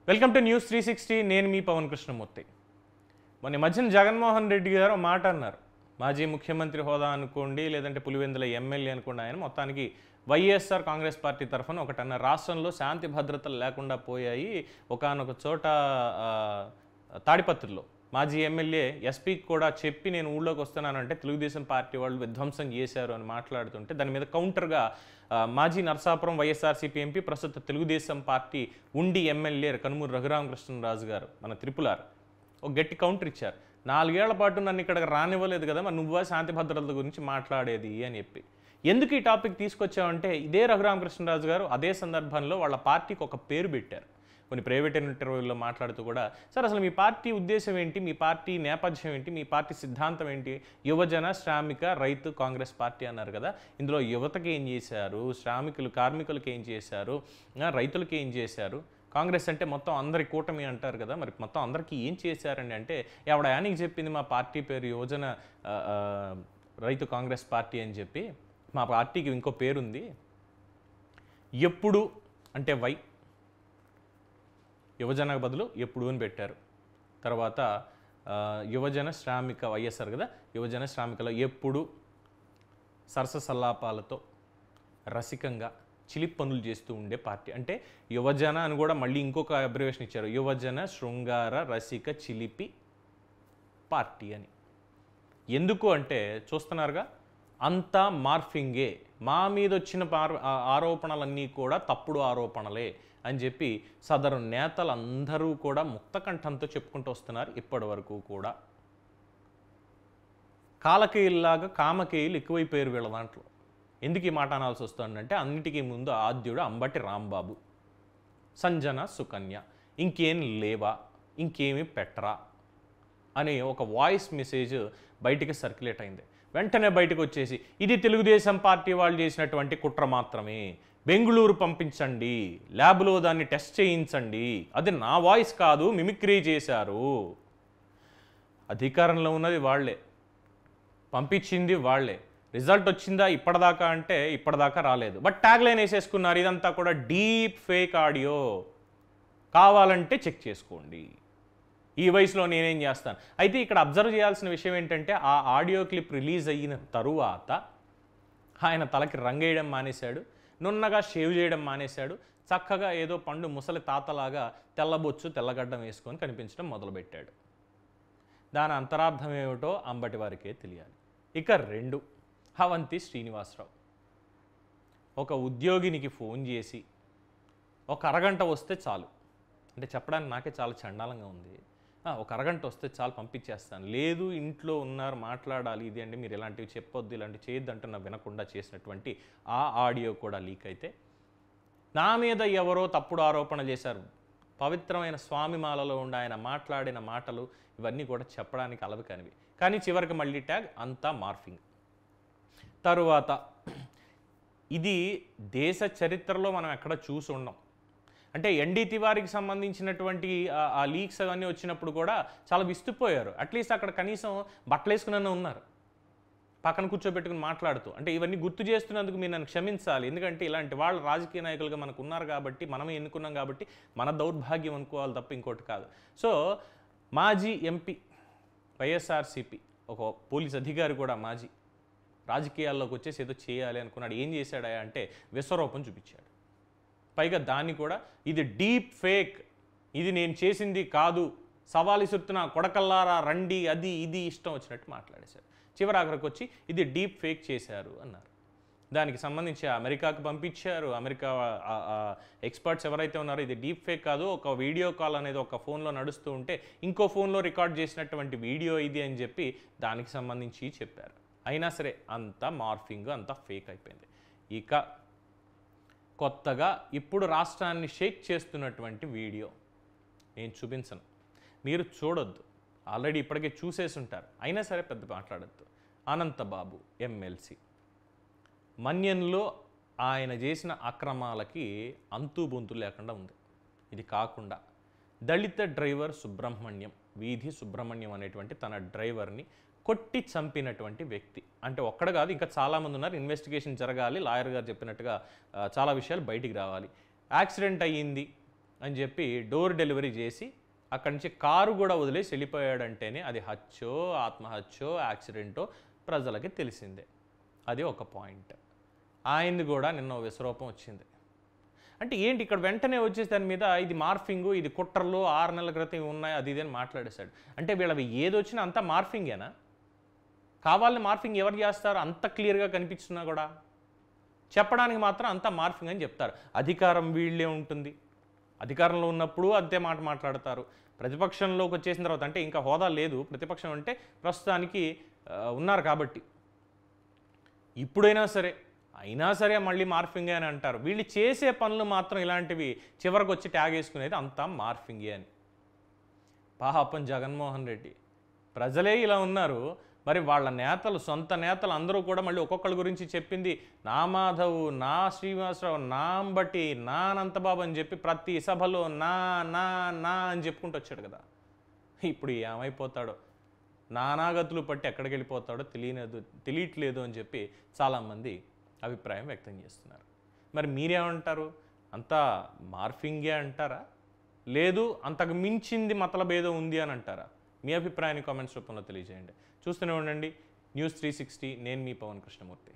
Welcome to news 360. నేను మీ పవన్ కృష్ణమూర్తి. మొన్న మధ్యన జగన్మోహన్ రెడ్డి గారు మాట అన్నారు. మాజీ ముఖ్యమంత్రి హోదా అనుకోండి, లేదంటే పులివెందుల ఎమ్మెల్యే అనుకోండి, ఆయన మొత్తానికి వైఎస్ఆర్ కాంగ్రెస్ పార్టీ తరఫున ఒకటన్న రాష్ట్రంలో శాంతి భద్రతలు లేకుండా పోయాయి. ఒకానొక చోట తాడిపత్రిలో మాజీ ఎమ్మెల్యే ఎస్పీకి కూడా చెప్పి నేను ఊళ్ళోకి వస్తున్నానంటే తెలుగుదేశం పార్టీ వాళ్ళు విధ్వంసం చేశారు అని మాట్లాడుతుంటే దాని మీద కౌంటర్గా మాజీ నరసాపురం వైఎస్ఆర్సీపీ ఎంపీ ప్రస్తుత తెలుగుదేశం పార్టీ ఉండి ఎమ్మెల్యే కనుమూరు రఘురామకృష్ణరాజు గారు మన త్రిపులార్ ఒక గట్టి కౌంటర్ ఇచ్చారు. 4 ఏళ్ల పాటు నన్ను ఇక్కడికి రానివ్వలేదు కదా, మరి నువ్వా శాంతి భద్రతల గురించి మాట్లాడేది అని చెప్పి. ఎందుకు ఈ టాపిక్ తీసుకొచ్చామంటే ఇదే రఘురామకృష్ణరాజు గారు అదే సందర్భంలో వాళ్ళ పార్టీకి ఒక పేరు పెట్టారు. కొన్ని ప్రైవేట్ ఇంటర్వ్యూల్లో మాట్లాడుతూ కూడా, సార్ అసలు మీ పార్టీ ఉద్దేశం ఏంటి, మీ పార్టీ నేపథ్యం ఏంటి, మీ పార్టీ సిద్ధాంతం ఏంటి, యువజన శ్రామిక రైతు కాంగ్రెస్ పార్టీ అన్నారు కదా, ఇందులో యువతకి ఏం చేశారు, శ్రామికులు కార్మికులకి ఏం చేశారు, రైతులకి ఏం చేశారు, కాంగ్రెస్ అంటే మొత్తం అందరి కూటమి అంటారు కదా, మరి మొత్తం అందరికీ ఏం చేశారండి అంటే ఎవడయానికి చెప్పింది మా పార్టీ పేరు యువజన రైతు కాంగ్రెస్ పార్టీ అని చెప్పి. మా పార్టీకి ఇంకో పేరుంది, ఎప్పుడు అంటే వై, యువజనకు బదులు ఎప్పుడు అని పెట్టారు. తర్వాత యువజన శ్రామిక వైఎస్ఆర్ కదా, యువజన శ్రామికలో ఎప్పుడు సరస సల్లాపాలతో రసికంగా చిలిప్ పనులు చేస్తూ ఉండే పార్టీ. అంటే యువజన అని కూడా మళ్ళీ ఇంకొక అబ్రివేషన్ ఇచ్చారు, యువజన శృంగార రసిక చిలిపి పార్టీ అని. ఎందుకు అంటే చూస్తున్నారుగా, అంతా మార్ఫింగే, మా మీద వచ్చిన ఆరోపణలన్నీ కూడా తప్పుడు ఆరోపణలే అని చెప్పి సదరు నేతలందరూ కూడా ముక్తకంఠంతో చెప్పుకుంటూ వస్తున్నారు ఇప్పటి వరకు కూడా. కాలకేయుల్లాగా కామకేయులు ఎక్కువైపోయారు వీళ్ళ దాంట్లో. ఎందుకు ఈ మాట అనాల్సి వస్తుందంటే అన్నిటికీ ముందు ఆద్యుడు అంబటి రాంబాబు, సంజన సుకన్య, ఇంకేం లేవా, ఇంకేమీ పెట్టరా అనే ఒక వాయిస్ మెసేజ్ బయటికి సర్క్యులేట్ అయింది. వెంటనే బయటకు వచ్చేసి ఇది తెలుగుదేశం పార్టీ వాళ్ళు చేసినటువంటి కుట్ర మాత్రమే, బెంగళూరు పంపించండి, ల్యాబ్లో దాన్ని టెస్ట్ చేయించండి, అది నా వాయిస్ కాదు, మిమిక్రీ చేశారు, అధికారంలో ఉన్నది వాళ్లే, పంపించింది వాళ్లే, రిజల్ట్ వచ్చిందా ఇప్పటిదాకా అంటే ఇప్పటిదాకా రాలేదు, బట్ ట్యాగ్ లైన్ వేసేసుకున్నారు, ఇదంతా కూడా డీప్ ఫేక్ ఆడియో, కావాలంటే చెక్ చేసుకోండి, ఈ వయసులో నేనేం చేస్తాను. అయితే ఇక్కడ అబ్జర్వ్ చేయాల్సిన విషయం ఏంటంటే ఆ ఆడియో క్లిప్ రిలీజ్ అయిన తరువాత ఆయన తలకి రంగేయడం మానేశాడు, నున్నగా షేవ్ చేయడం మానేశాడు, చక్కగా ఏదో పండు ముసలి తాతలాగా తెల్లబొచ్చు తెల్లగడ్డం వేసుకొని కనిపించడం మొదలుపెట్టాడు. దాని అంతరార్థం ఏమిటో అంబటి వారికే తెలియాలి. ఇక 2, అవంతి శ్రీనివాసరావు ఒక ఉద్యోగినికి ఫోన్ చేసి ఒక అరగంట వస్తే చాలు, అంటే చెప్పడానికి నాకే చాలా చండాలంగా ఉంది, ఒక అరగంట వస్తే చాలు పంపించేస్తాను, లేదు ఇంట్లో ఉన్నారు మాట్లాడాలి, ఇది అంటే మీరు ఇలాంటివి చెప్పొద్దు, ఇలాంటివి చేయొద్దు అంటున్నా వినకుండా చేసినటువంటి ఆ ఆడియో కూడా లీక్ అయితే నా మీద ఎవరో తప్పుడు ఆరోపణ చేశారు, పవిత్రమైన స్వామిమాలలో ఉండి ఆయన మాట్లాడిన మాటలు ఇవన్నీ కూడా చెప్పడానికి అలవికనివి, కానీ చివరికి మళ్ళీ ట్యాగ్ అంతా మార్ఫింగ్. తరువాత ఇది దేశ చరిత్రలో మనం ఎక్కడ చూసి ఉన్నాం. అంటే ఎన్డీ తివారికి సంబంధించినటువంటి ఆ లీక్స్ అవన్నీ వచ్చినప్పుడు కూడా చాలా విస్తుపోయారు. అట్లీస్ట్ అక్కడ కనీసం బట్టలు వేసుకునే ఉన్నారు, పక్కన కూర్చోబెట్టుకుని మాట్లాడుతూ. అంటే ఇవన్నీ గుర్తు చేస్తున్నందుకు మీరు నన్ను క్షమించాలి, ఎందుకంటే ఇలాంటి వాళ్ళు రాజకీయ నాయకులుగా మనకు ఉన్నారు కాబట్టి, మనమే ఎన్నుకున్నాం కాబట్టి మన దౌర్భాగ్యం అనుకోవాలి తప్ప ఇంకోటి కాదు. సో మాజీ ఎంపీ వైఎస్ఆర్సీపీ ఒక పోలీస్ అధికారి కూడా మాజీ రాజకీయాల్లోకి వచ్చేసి ఏదో చేయాలి అనుకున్నాడు. ఏం చేశాడా అంటే విశ్వరూపం చూపించాడు. పైగా దాన్ని కూడా ఇది డీప్ ఫేక్, ఇది నేను చేసింది కాదు, సవాలు ఇస్తున్నా కొడకల్లారా రండి, అది ఇది ఇష్టం వచ్చినట్టు మాట్లాడేశారు. చివరాఖరికి వచ్చి ఇది డీప్ ఫేక్ చేశారు అన్నారు. దానికి సంబంధించి అమెరికాకు పంపించారు. అమెరికా ఎక్స్పర్ట్స్ ఎవరైతే ఉన్నారో ఇది డీప్ ఫేక్ కాదు, ఒక వీడియో కాల్ అనేది ఒక ఫోన్లో నడుస్తూ ఉంటే ఇంకో ఫోన్లో రికార్డ్ చేసినటువంటి వీడియో ఇది అని చెప్పి దానికి సంబంధించి చెప్పారు. అయినా సరే అంతా మార్ఫింగ్, అంతా ఫేక్ అయిపోయింది. ఇక కొత్తగా ఇప్పుడు రాష్ట్రాన్ని షేక్ చేస్తున్నటువంటి వీడియో నేను చూపించను, మీరు చూడొద్దు, ఆల్రెడీ ఇప్పటికే చూసేసి ఉంటారు, అయినా సరే పెద్ద మాట్లాడద్దు. అనంతబాబు ఎమ్మెల్సీ మన్యంలో ఆయన చేసిన అక్రమాలకి అంతు బొంతు లేకుండా ఉంది. ఇది కాకుండా దళిత డ్రైవర్ సుబ్రహ్మణ్యం, వీధి సుబ్రహ్మణ్యం అనేటువంటి తన డ్రైవర్ని కొట్టి చంపినటువంటి వ్యక్తి. అంటే ఒక్కడ కాదు, ఇంకా చాలామంది ఉన్నారు. ఇన్వెస్టిగేషన్ జరగాలి, లాయర్ గారు చెప్పినట్టుగా చాలా విషయాలు బయటికి రావాలి. యాక్సిడెంట్ అయ్యింది, అని చెప్పి డోర్ డెలివరీ చేసి అక్కడి నుంచి కారు కూడా వదిలేసి వెళ్ళిపోయాడంటేనే అది హత్యో ఆత్మహత్యో యాక్సిడెంటో ప్రజలకి తెలిసిందే. అది ఒక పాయింట్. ఆయనది కూడా నిన్న విశ్వరూపం వచ్చింది. అంటే ఏంటి ఇక్కడ వెంటనే వచ్చేసి దాని మీద ఇది మార్ఫింగు, ఇది కుట్రలు 6 నెలల క్రితం ఉన్నాయి అది ఇది అని మాట్లాడేశాడు. అంటే వీళ్ళవి ఏదొచ్చినా అంతా మార్ఫింగేనా? కావాలని మార్ఫింగ్ ఎవరు చేస్తారు? అంత క్లియర్గా కనిపిస్తున్నా కూడా చెప్పడానికి మాత్రం అంతా మార్ఫింగ్ అని చెప్తారు. అధికారం వీళ్ళే ఉంటుంది, అధికారంలో ఉన్నప్పుడు అంతే మాట మాట్లాడతారు. ప్రతిపక్షంలోకి వచ్చేసిన తర్వాత అంటే ఇంకా హోదా లేదు, ప్రతిపక్షం అంటే ప్రస్తుతానికి ఉన్నారు కాబట్టి ఇప్పుడైనా సరే అయినా సరే మళ్ళీ మార్ఫింగే అని అంటారు. వీళ్ళు చేసే పనులు మాత్రం ఇలాంటివి చివరికి వచ్చి ట్యాగ్ వేసుకునేది అంతా మార్ఫింగే అని. పాపం జగన్మోహన్ రెడ్డి ప్రజలే ఇలా ఉన్నారు, మరి వాళ్ళ నేతలు సొంత నేతలు అందరూ కూడా మళ్ళీ ఒక్కొక్కళ్ళ గురించి చెప్పింది నా మాధవ్, నా శ్రీనివాసరావు, నా అంబటి, నా అనంతబాబు అని చెప్పి ప్రతి సభలో నా నా నా అని చెప్పుకుంటూ వచ్చాడు కదా. ఇప్పుడు ఏమైపోతాడో, నానాగతులు పట్టి ఎక్కడికి వెళ్ళిపోతాడో తెలియట్లేదు అని చెప్పి చాలామంది అభిప్రాయం వ్యక్తం చేస్తున్నారు. మరి మీరేమంటారు? అంతా మార్ఫింగే అంటారా, లేదు అంతకు మించింది మతలబేదో ఉంది అని అంటారా? మీ అభిప్రాయాన్ని కామెంట్స్ రూపంలో తెలియజేయండి. చూస్తూనే ఉండండి News 360. నేను మీ పవన్ కృష్ణమూర్తి.